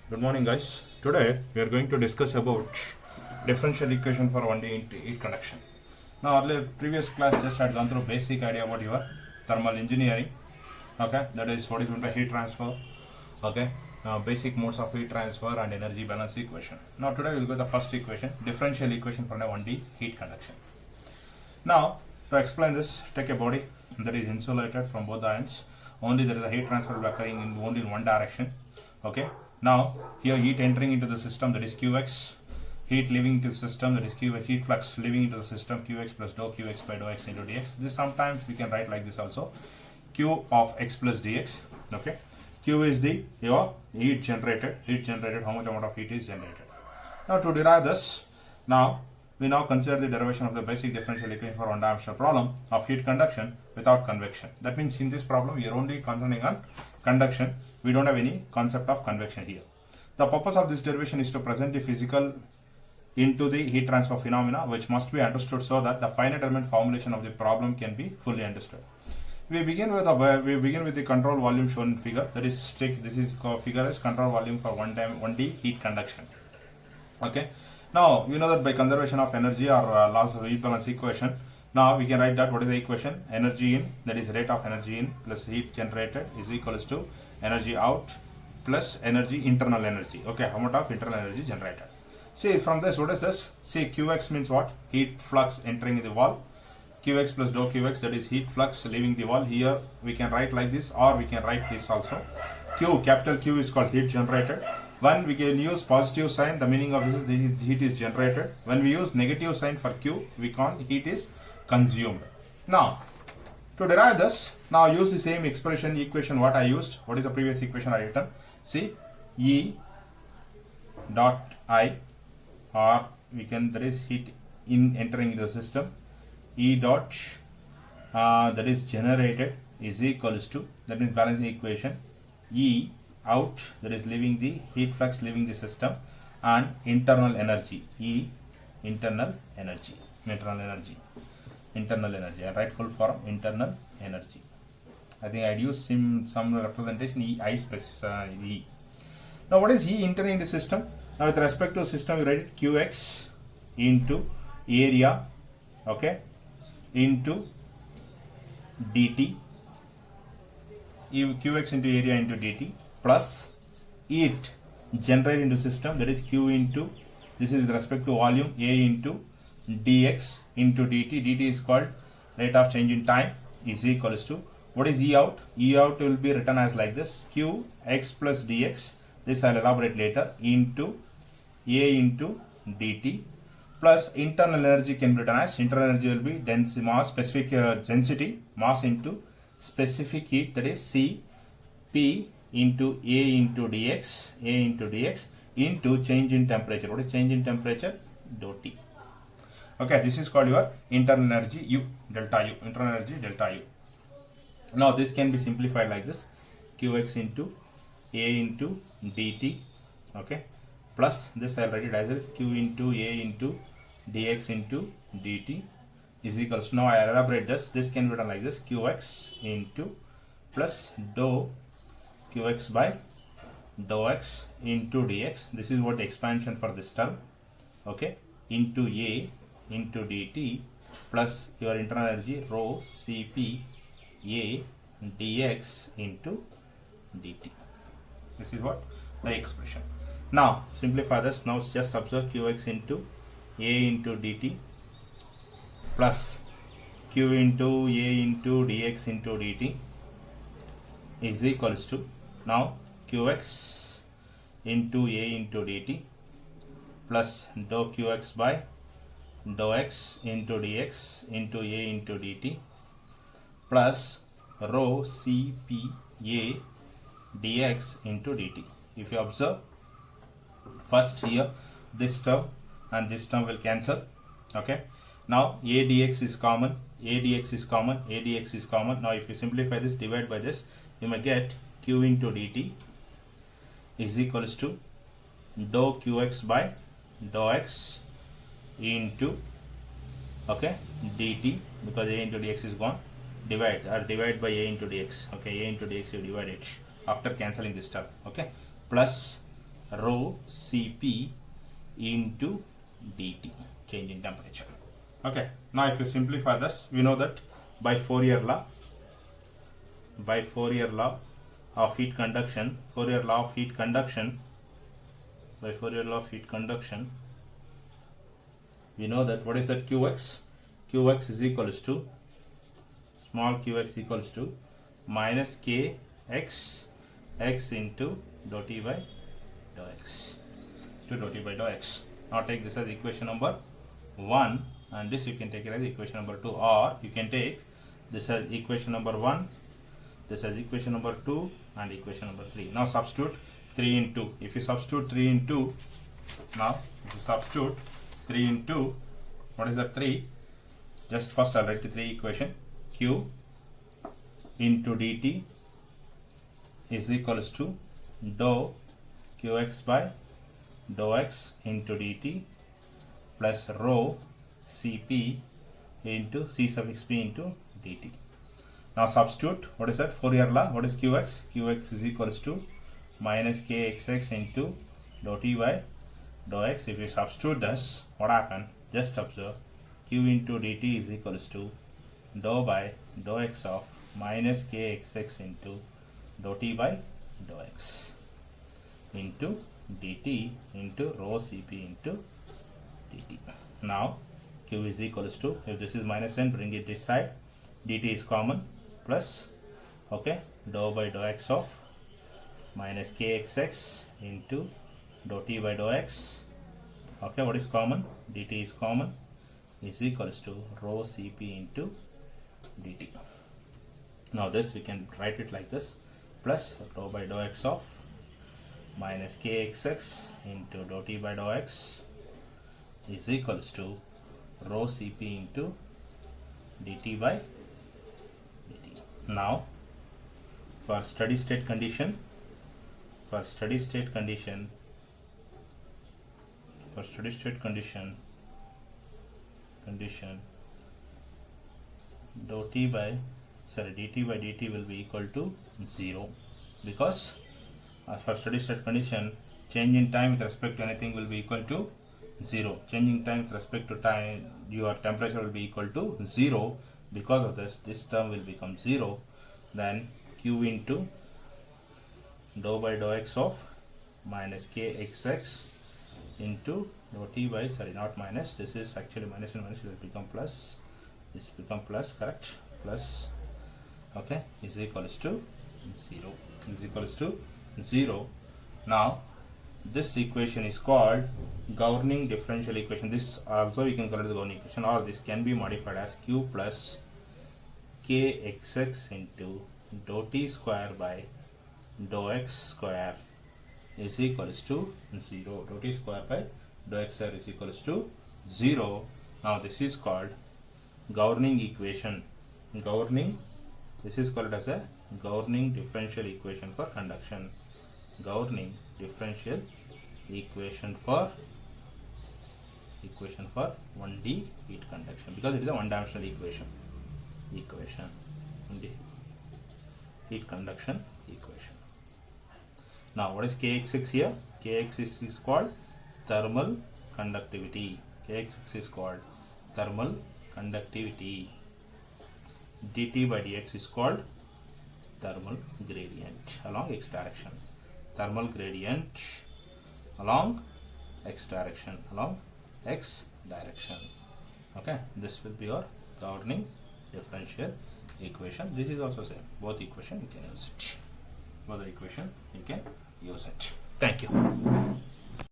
Good morning, guys. Today we are going to discuss about differential equation for 1D heat conduction. Now, earlier previous class just had gone through basic idea about your thermal engineering. Okay, that is what is meant by heat transfer. Okay, basic modes of heat transfer and energy balance equation. Now, today we will go to the first equation, differential equation for a 1D heat conduction. Now, to explain this, take a body that is insulated from both the ends. Only there is a heat transfer occurring in only in one direction. Okay. Now, here heat entering into the system, that is Qx. Heat leaving into the system, that is Qx. Heat flux leaving into the system, Qx plus dou Qx by dou x into dx. This sometimes we can write like this also. Q of x plus dx. Okay. Q is the your heat generated. How much amount of heat is generated. Now, to derive this, we now consider the derivation of the basic differential equation for one-dimensional problem of heat conduction without convection. That means in this problem we are only concerning on conduction. We don't have any concept of convection here. The purpose of this derivation is to present the physical into the heat transfer phenomena, which must be understood so that the finite element formulation of the problem can be fully understood. We begin with the control volume shown in figure. That is, this is figure is control volume for 1D heat conduction. Okay. Now, you know that by conservation of energy or loss of heat balance equation, now we can write that what is the equation? Energy in, that is rate of energy in plus heat generated is equals to energy out plus energy, internal energy. Okay, amount of internal energy generated. See, from this, what is this? See, Qx means what? Heat flux entering in the wall. Qx plus dou Qx, that is heat flux leaving the wall. Here we can write like this, or we can write this also. Q, capital Q is called heat generated. When we can use positive sign, the meaning of this is the heat is generated. When we use negative sign for Q, we call heat is consumed. Now, to derive this, now use the same expression equation what I used. What is the previous equation I written? See, E dot I, or we can, that is heat in entering the system, E dot that is generated is equals to, that means balancing equation, E out, that is leaving the heat flux leaving the system, and internal energy, E internal energy. I write full form internal energy. I think I'd use some representation I specify E. Now, what is E entering the system? Now, with respect to system, we write it Qx into area, okay, into dt. Qx into area into dt plus heat generated into system, that is Q into, this is with respect to volume, A into dx into dt. Dt is called rate of change in time, is equals to, what is E out? E out will be written as like this, Q x plus dx, this I'll elaborate later, into A into dt plus internal energy can be written as, internal energy will be density, mass, specific density, mass into specific heat, that is C P into A into dx into change in temperature. What is change in temperature? Dou T. Okay, this is called your internal energy U, delta U, internal energy delta U. Now, this can be simplified like this, Qx into A into dt, okay, plus this I will write it as is Q into A into dx into dt is equals to, now I elaborate this can be written like this, Qx into plus dou Qx by dou x into dx, this is what the expansion for this term, okay, into A into dt plus your internal energy rho Cp A dx into dt. This is what the expression. Now, simplify this. Now, just observe Qx into A into dt plus Q into A into dx into dt is equals to, now Qx into A into dt plus dou Qx by dou x into dx into A into dt plus rho Cp A dx into dt. If you observe, first here this term and this term will cancel, okay. Now, A dx is common, A dx is common, A dx is common. Now, if you simplify this, divide by this, you may get Q into dt is equals to dou Qx by dou x into, okay, dt, because A into dx is gone, divide by A into dx, okay, A into dx you divide it after cancelling this term, okay, plus rho Cp into dt, change in temperature. Okay, now if you simplify this, we know that by Fourier law of heat conduction, by Fourier law of heat conduction, we know that what is that Qx? Qx is equals to, small qx equals to minus kx x into dou t by dou x to dou t by dou x. Now take this as equation number 1, and this you can take it as equation number 2, or you can take this as equation number 1, this as equation number 2, and equation number 3. Now substitute 3 in 2. If you substitute 3 in 2, what is that 3? Just first I'll write the 3 equation. Q into dt is equals to dou qx by dou x into dt plus rho Cp into C suffix p into dt. Now substitute, what is that? Fourier law, what is Qx? Qx is equals to minus kxx into dou t by dou x. If you substitute this, what happened? Just observe, q into dt is equals to dou by dou x of minus kxx into dou t by dou x into dt into rho Cp into dt. Now q is equals to, if this is minus n, bring it this side, dt is common, plus, okay, dou by dou x of minus kxx into dou t by dou x, okay, what is common? Dt is common, is equals to rho Cp into dt. Now this we can write it like this, plus dou by dou x of minus kxx into dou t by dou x is equals to rho Cp into dt by dt. Now for steady state condition, dou t by, dt by dt will be equal to 0, because for steady state condition, change in time with respect to anything will be equal to 0. Changing time with respect to time, your temperature will be equal to 0. Because of this term will become 0. Then q into dou by dou x of minus kxx into dou t by, not minus, this is actually minus and minus, it will become plus, this become plus, correct, plus, okay, is equals to 0, Now this equation is called governing differential equation. This also you can call it the governing equation, or this can be modified as q plus kxx into dou t square by dou x square is equals to 0. Dou t square by dou x square is equals to 0. Now this is called governing equation. This is called as a governing differential equation for conduction. Governing differential equation for 1D heat conduction, because it is a one-dimensional equation. Heat conduction equation. Now what is kxx here? Kxx is called thermal conductivity. Dt by dx is called thermal gradient along x direction. Okay, this will be your governing differential equation. This is also same. Both equation you can use it. Thank you.